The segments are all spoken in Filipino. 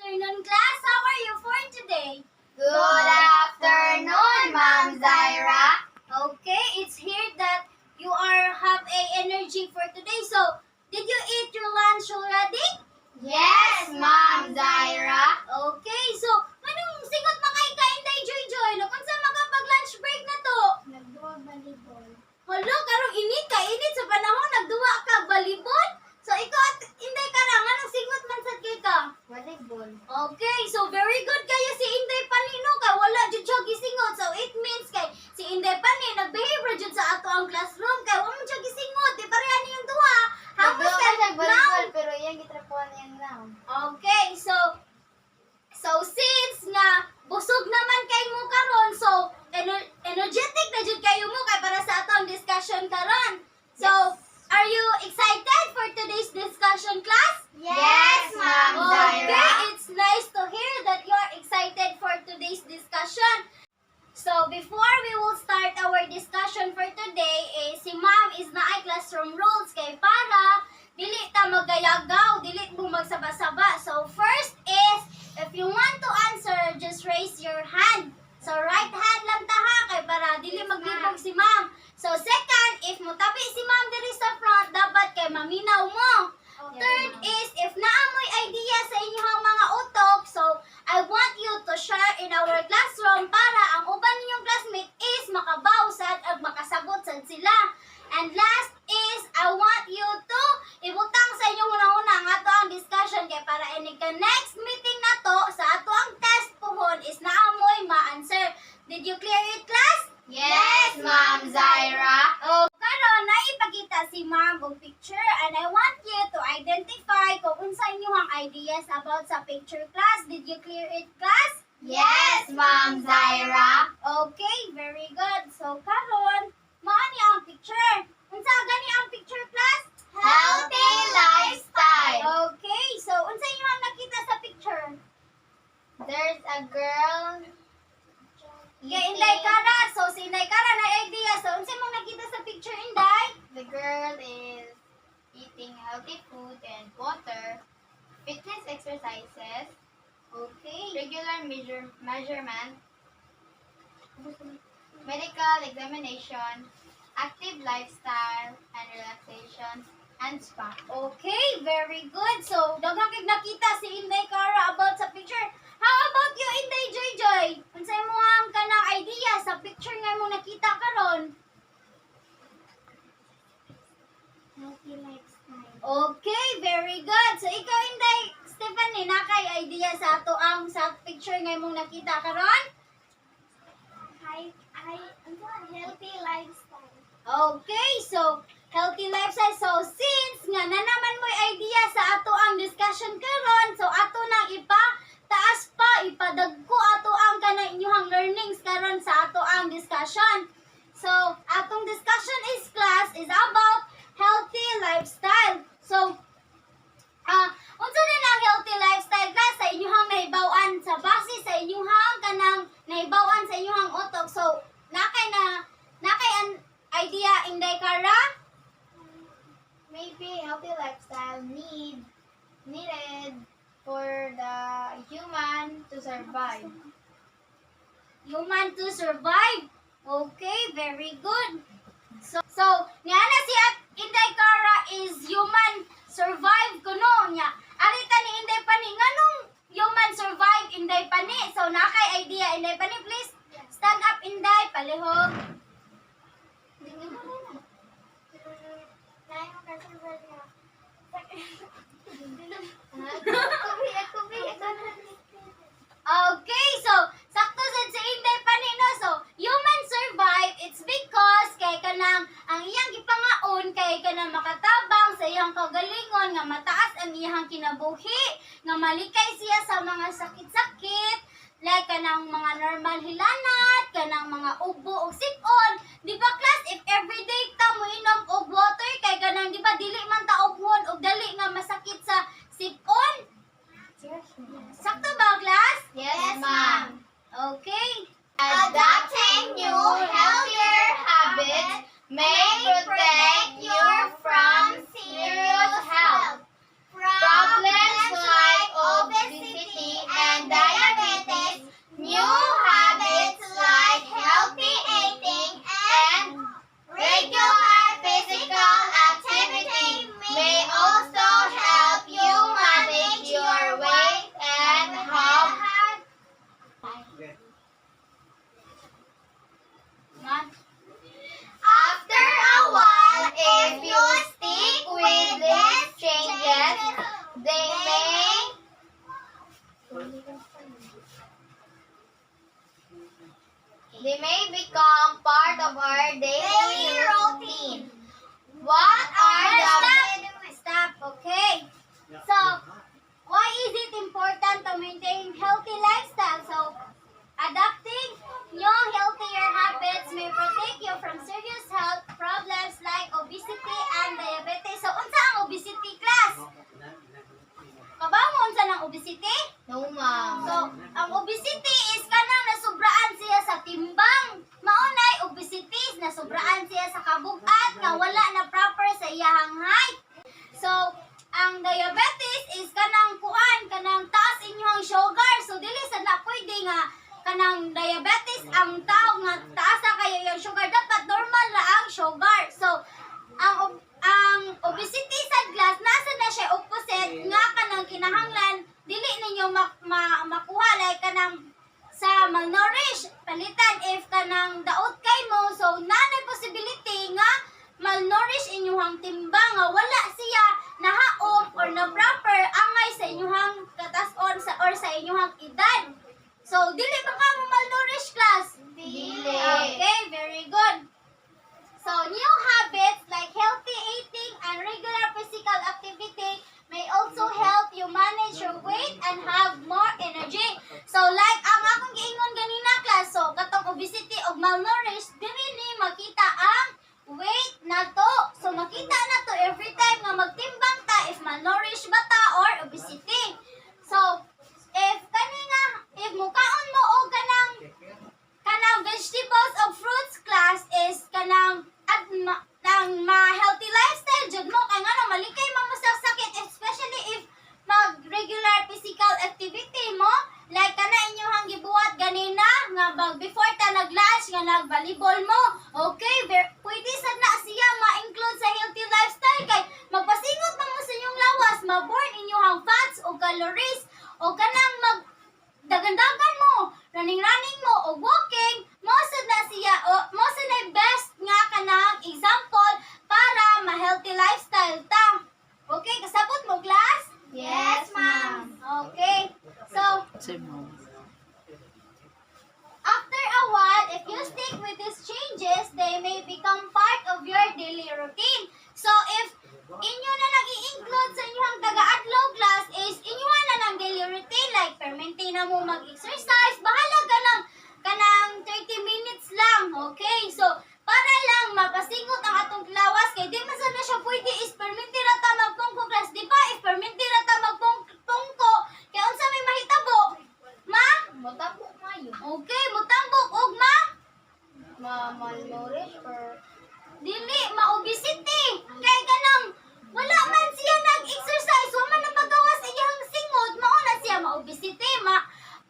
Afternoon class, how are you for today? Good afternoon, Ma'am Zaira. Okay, it's here that you have a energy for today. So, did you eat your lunch already? Yes, Ma'am Zaira. Okay, so anong sigot makain day Joy? No, kung saan magpag-lunch break na to? Nagduwa volleyball. Hala, karong init sa panahon nagduwa ka volleyball. So ikaw at Inday ka lang, anong sigot man sad kay ka? Volleyball. Okay, so very good kayo si Inday Panino kay wala jud siya gisingot. So it means kay si Inday Pani nagbehave jud sa ato ang classroom kay wa man siya gisingot. Di pareha niyong duha. Hapos Nagduwa kay ka sa volleyball, now. pero iyang gitrapuan niyang now. Okay, so since nga busog naman kay mo karon, so energetic na jud kayo mo kay para sa atong discussion karon. So, are you excited for today's discussion class? Yes, Ma'am Okay, Zaira. it's nice to hear that you're excited for today's discussion. So, before we will start our discussion for today, si Ma'am is na ay classroom rules kay para dili ta magayagaw, dili mo magsaba-saba. So, first is, if you want to answer, just raise your hand. So, right hand lang ta ha, kay para dili maglibog si Ma'am. So, second, if mutabi si Ma'am diri sa front, dapat kay maminaw mo. Third is, if naamoy idea sa inyong mga utok, so I want you to share in our classroom para ang uban ninyong classmate is makabawsad at makasagot sad sila. And last is, I want you to ibutang sa inyong una-una ang ato ang discussion kay para ini ka next meeting na to sa ato ang test puhon is naamoy ma-answer. Did you clear it, class? Yes, Ma'am Zaira. Oh, karon na ipakita si Ma'am og picture and I want you to identify kung unsa inyong ideas about sa picture, class. Did you clear it, class? Yes, Ma'am Zaira. Okay, very good. So karon, mao ni ang picture. Unsa gani ang picture, class? Healthy lifestyle. Okay, so unsa inyong nakita sa picture? There's a girl Kay Inday Kara. So si Inday Kara na idea. So unsa imong nakita sa picture, Inday? The girl is eating healthy food and water, fitness exercises, Okay. regular measurement, medical examination, active lifestyle and relaxation, and spa. Okay, very good. So, daghang kay nakita si Inday Kara about sa picture. How about you, Inday Joy? Unsay mo ang kanang idea sa picture nga mo nakita karon? Healthy lifestyle. Okay, very good. So, ikaw, Inday Stephanie, nakay idea sa ato ang sa picture nga mo nakita karon? Healthy lifestyle. Okay, so healthy lifestyle. So since nga na naman mo idea sa ato ang discussion karon, so ato nang taas pa, ipadagko ato ang kanang inyong learnings karon sa ato ang discussion. So atong discussion is class is about healthy lifestyle. So unsa din ang healthy lifestyle, class, sa inyong nahibaw-an sa base sa inyong kanang nahibaw-an sa inyong utok. So nakay an idea, Inday Kara? Maybe healthy lifestyle needed for the human to survive. Human to survive. Okay, very good. So niana si Inday Kara is human survive kuno niya. Arita ni Inday Pani nganong human survive, Inday Pani? So nakay idea, Inday Pani, please stand up, Inday, palihog. Okay, so sakto sad sa Inday Pani, no? So human survive, it's because kay kanang ang iyang gipangaon kay kanang makatabang sa iyang kagalingon nga mataas ang iyang kinabuhi, nga malikay siya sa mga sakit-sakit, like kanang mga normal hilanat, kanang mga ubo o sipon. Di ba, class, if everyday ta mo inom og water kay kanang di ba dili man ta oghon og dali nga masakit sa sipon? Sakto ba, class? Yes, ma'am. Okay. Adopting new healthier habits may protect you from serious health problems like obesity They may become part of our daily routine. What are the... Stop, okay. So, why is it important to maintain healthy lifestyle? So, adopting new healthier habits may protect you from serious health problems like obesity and diabetes. So, unsa ang obesity, class? Kabaw mo unsa ng obesity? No, ma'am. So, ang obesity is kanang nasubraan siya sa timbang. Maunay obesity, nasubraan siya sa kabug-at nga wala na proper sa iyahang height. So, ang diabetes is kanang kuan, kanang taas inyong sugar. So, dili sad na pwede nga kanang diabetes ang tao nga taas na kayo yung sugar. Dapat normal na ang sugar. So, ang obesity sa glass, nasa na siya opposite nga kanang kinahanglan dili ninyo makuha like kanang sa malnourished palitan if kanang daot kay mo, so nanay possibility nga malnourished inyong timbang nga wala siya nahaom or na proper angay sa inyong katas-on sa or sa inyong edad. So dili ba ka mo malnourished, class? Dili. Okay, very good. So, new habits like healthy eating and regular physical activity may also help you manage your weight and have more energy. So, like ang akong giingon ganina, class, so katong obesity o malnourished, dili ni makita ang weight na to. So, makita na to every time nga magtimbang ta if malnourished ba ta or obesity. So, if mukaon mo o kanang vegetables o fruits, class, is kanang healthy lifestyle jud mo kay ngano malikay man mo sa sakit, especially if mag regular physical activity mo like kana inyong gibuhat ganina nga before ta nag-lunch nga nag-volleyball mo. Okay, pwede sad na siya ma-include sa healthy lifestyle kay magpasingot man mo sa inyong lawas, ma-burn inyong fats o calories o kanang dagan-dagan mo, running mo o walking, mo sad na siya o mo sad na best nga kanang example para ma-healthy lifestyle ta. Okay, kasabot mo, class? Yes, ma'am. Okay. So, after a while, if you stick with these changes, they may become part of your daily routine. So, if inyo na nag-i-include sa inyong taga-adlaw class is inyo na ng daily routine like permente na mo mag-exercise, bahala kanang 30 minutes lang. Okay? So, para lang mapasingot ang atong lawas kay di man sad na siya pwede is permente ra ta magpungko class, di ba? If permente ra ta magpungko, kay unsa may mahitabo? Ma? Matapok mayo. Okay, mutambok og Malnourished or... dili ma-obesity. Kay kanang wala man siya nag-exercise, wa man napagawas iyang singod, mao na siya ma-obesity.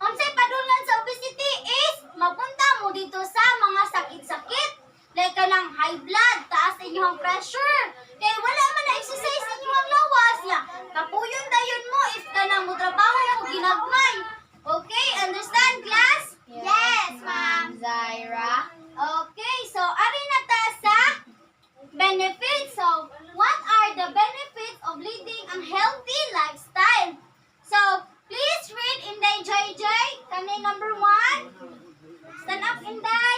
Unsay padulngan sa obesity is mapunta mo dito sa mga sakit-sakit. Like kanang high blood, taas inyong pressure. Kay wala man na exercise inyong lawas ya. Kapuyon dayon mo if kanang mo trabaho mo ginagmay. Okay, understand, class? Yes, ma'am. Zaira. Okay, so ari na ta sa benefits. So, what are the benefits of leading a healthy lifestyle? So, please read Inday JJ, kami number 1. Stand up, Inday.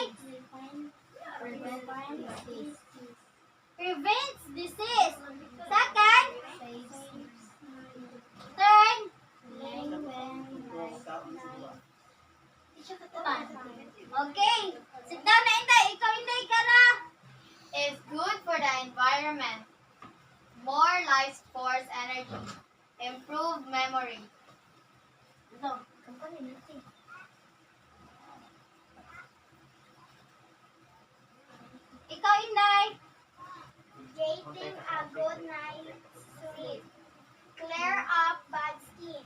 Prevents disease. Second. Third. Okay. Sit down na, Inday. Ikaw, Inday, kara. Is good for the environment. More life force energy. Improve memory. Ito. Kampanya natin. Ikaw, Inday. Getting a good night's sleep. Clear up bad skin.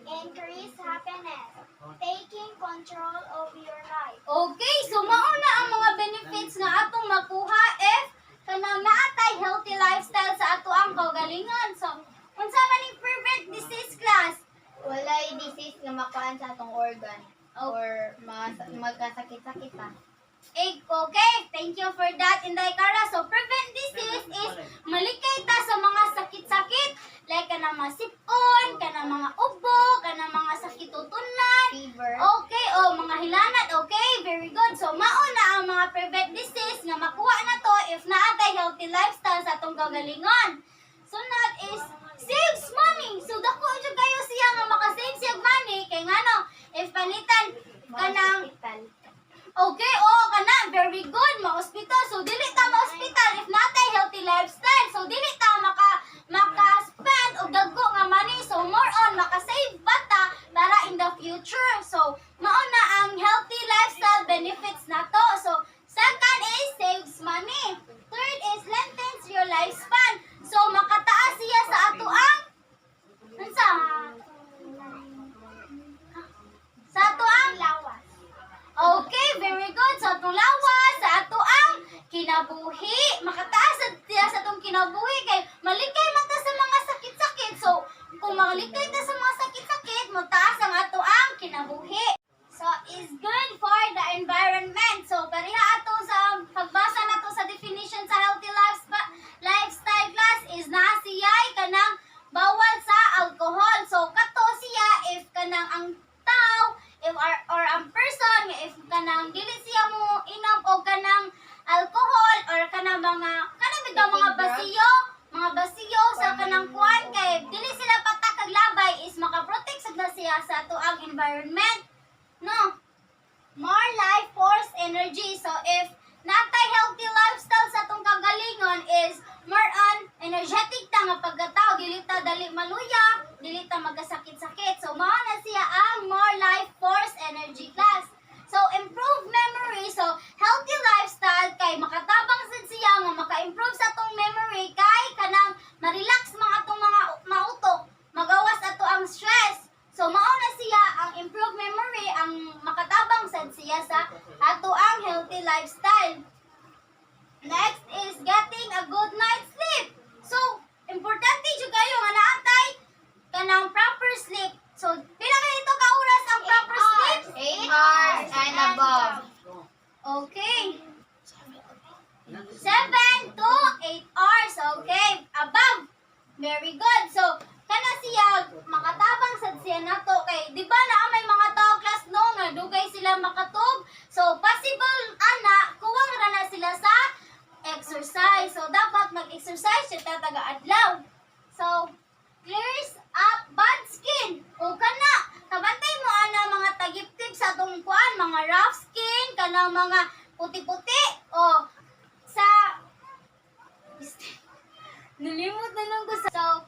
Increase happiness. Taking control of your life. Okay, so mauna ang mga benefits nga atong makuha if kanang naatay healthy lifestyle sa ato ang kaugalingon. So, unsa man ning prevent disease, class? Walay disease nga makuhaan sa atong organ. Or magkasakit-sakit pa. Okay, thank you for that, Inday Kara. So, prevent disease is malikay ta sa mga sakit-sakit like kanang mga sipon, kanang mga ubo, kanang mga sakit tutunan. Fever. Okay, mga hilanat. Okay, very good. So, maka-prevent disease nga makuha na to if naatay healthy lifestyle sa atong kagalingon. Sunod is saves money. So dako jud kayo siya nga maka-save siya money kay ngano if panitan kanang okay, kana very good ma-hospital. So dili ta ma-hospital if natay healthy lifestyle. So dili ta maka-spend og dagko nga money. So more on maka-save bata para in the future. So mao na ang healthy lifestyle benefits nato. So second is saves money. Third is lengthens your lifespan. So makataas siya sa ato ang unsa? Sa ato ang Lawas. okay, very good. So atong lawas sa ato ang kinabuhi. Makataas siya sa atong kinabuhi kay malikay man ta sa mga sakit-sakit. So kung malikay ta sa mga sakit-sakit, mataas ang ato ang kinabuhi. So is good for the environment. So pareha ato sa pagbasa nato sa definition sa healthy lifestyle class is na siya kanang bawal sa alcohol. So kato siya if kanang ang tao if or ang person if kanang dili siya mo inom o kanang alcohol or kanang mga basiyo sa kanang kuan kay dili sila patak kag labay is makaprotect sad na siya sa ato ang environment. No. More life force energy. So if natay healthy lifestyle sa atong kagalingon is more on energetic ta nga pagkatao, dili ta dali maluya, dili ta magkasakit-sakit. So mao na siya ang more life force energy class. So improve memory. So healthy lifestyle kay makatabang sad siya nga maka-improve sa atong memory kay kanang ma-relax mga atong mga mautok, magawas ato ang stress. So mao na siya ang improved memory ang makatabang sad siya sa ato ang healthy lifestyle. Next is getting a good night's sleep. So importante jud kayo nga naatay kanang proper sleep. So pila kay ito ka oras ang proper sleep? 8 hours and above. Okay. 7 to 8 hours. Okay. Above. Very good. So kana siya makatabang sad siya nato kay di ba na may mga tao class no nga dugay sila makatug. So possible ana kuwang ra na sila sa exercise. So dapat mag-exercise siya taga-adlaw. So clears up bad skin. O kana kabantay mo ana mga tagip-tip sa atong kuan mga rough skin kanang mga puti-puti o sa nalimot na lang ko sa so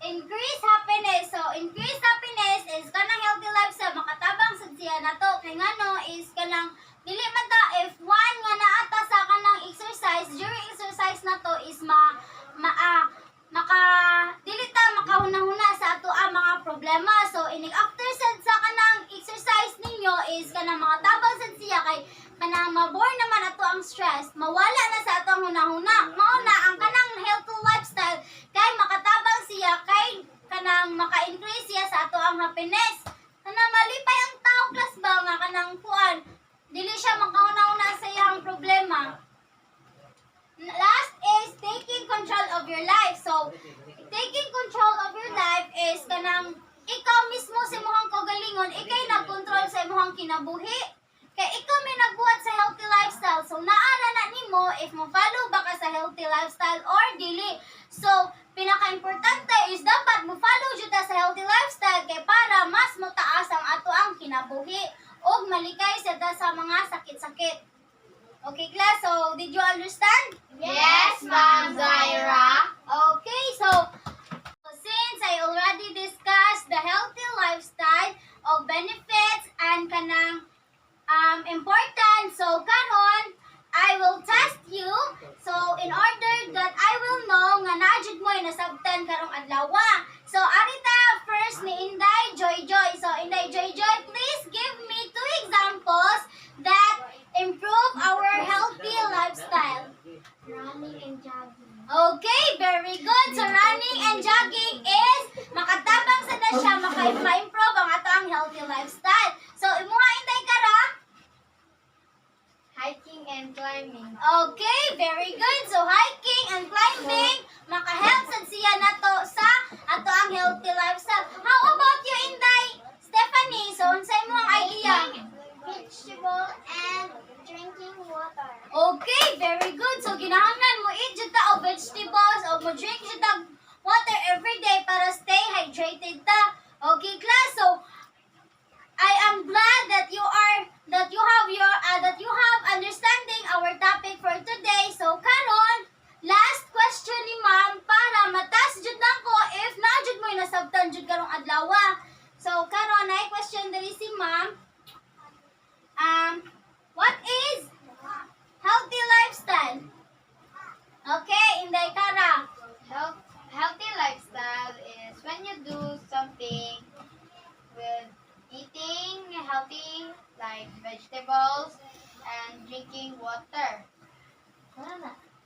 increase happiness. So, increase happiness is kanang healthy lifestyle. Makatabang sa siya na to. Kaya ngano is kanang dili man ta if one nga naata sa kanang exercise, during exercise na to is dili ta makahuna-huna sa ato ang mga problema. So, after sa kanang exercise ninyo is kanang makatabang sa siya kay kanang mabore naman ato ang stress. Mawala na sa ato ang huna-huna. Mao na ang kanang healthy lifestyle kay makatabang siya kay kanang maka-increase siya sa ato ang happiness. Kanang malipay ang tao class ba nga kanang kuan dili siya makahuna-huna sa iyang problema. Last is taking control of your life. So taking control of your life is kanang ikaw mismo sa imong kagalingon, ikay nagkontrol sa imong kinabuhi. Kay ikaw may nagbuhat sa healthy lifestyle. So naara na nimo if mo follow ba ka sa healthy lifestyle or dili. So pinaka-importante is dapat mo follow jud ta sa healthy lifestyle kay para mas motaas ang ato ang kinabuhi ug malikay sa mga sakit-sakit. Okay class, so did you understand? Yes, Ma'am Zaira. Okay, so since I already discussed the healthy lifestyle of benefits and kanang important, so karon I will test you. So in order that I will know nga naajud mo nasabtan karong adlaw. So arita first ni Inday Joy. So Inday Joy, please give me 2 examples that improve our healthy lifestyle. Running and jogging. Okay, very good. So running and jogging is makatabang sa na siya maka-improve ang ato ang healthy lifestyle. So imuha Inday kara. Hiking and climbing. Okay, very good. So hiking and climbing maka-help sad siya nato sa ato ang healthy lifestyle. How about you Inday? Stephanie, so unsay mo ang idea? Vegetable and drinking every day para stay hydrated ta. Okay, class. So I am glad that you have understanding our topic for today. So karon, last question ni ma'am para matas jud nako if na jud mo nasabtan jud karong adlaw. So karon na question diri si ma'am. What is healthy lifestyle? Okay, Inday Kara. Healthy lifestyle is when you do something with eating healthy, like vegetables and drinking water.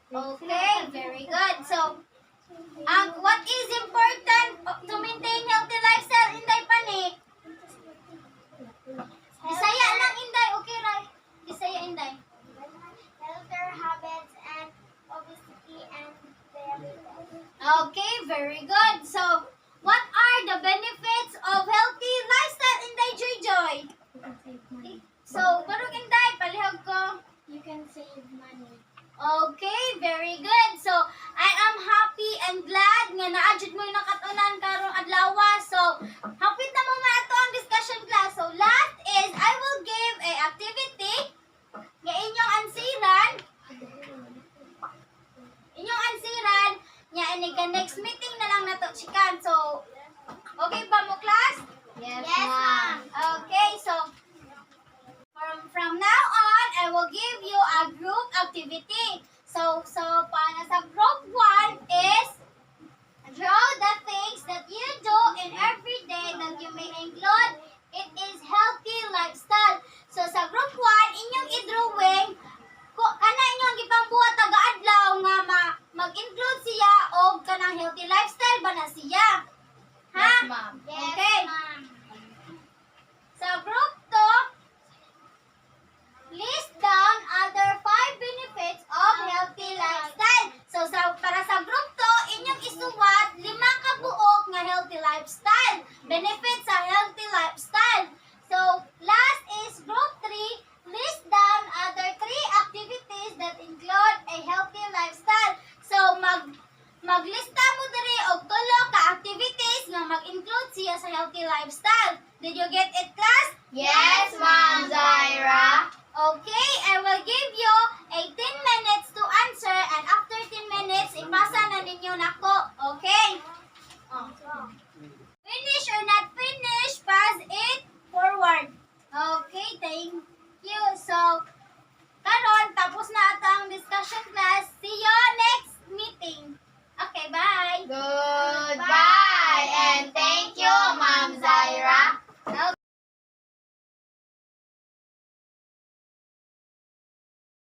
Okay, very good. So, what is important to maintain healthy lifestyle, Inday Pani? Bisaya lang, Inday. Okay, right? Bisaya, Inday. Healthier habits and obesity and diabetes. Okay, very good. So, what are the benefits of healthy lifestyle, Inday Joy? So, parang Inday, palihog ko. You can save money. Okay, very good. So, I am happy and glad nga naadjud mo yung nakatunan karong adlaw. So, hapit na mo ato ang discussion class. So, last is I will give a activity nga inyong ansiran. Inyong ansiran nga ini ka next meeting na lang nato chikan. So, okay ba mo class? Yes, Yes, ma'am. Okay, so from now on, I will give you a group activity. So para sa group 1 is draw the things that you do in every day that you may include. It is healthy lifestyle. So sa group 1, inyong i-drawing kana inyong gipambuhat taga-adlaw nga mag-include siya og kanang healthy lifestyle ba na siya? Ha? Yes, ma'am. Okay. Ma'am. Sa group 2, list down other 5 benefits of healthy lifestyle. So para sa group 2, inyong isuwat 5 ka buok nga healthy lifestyle. Benefits sa healthy lifestyle. So last is group 3, list down other 3 activities that include a healthy lifestyle. So maglista mo diri og 3 ka activities nga mag-include siya sa healthy lifestyle. Did you get it, class? Yes, Ma'am Zaira. Okay, I will give you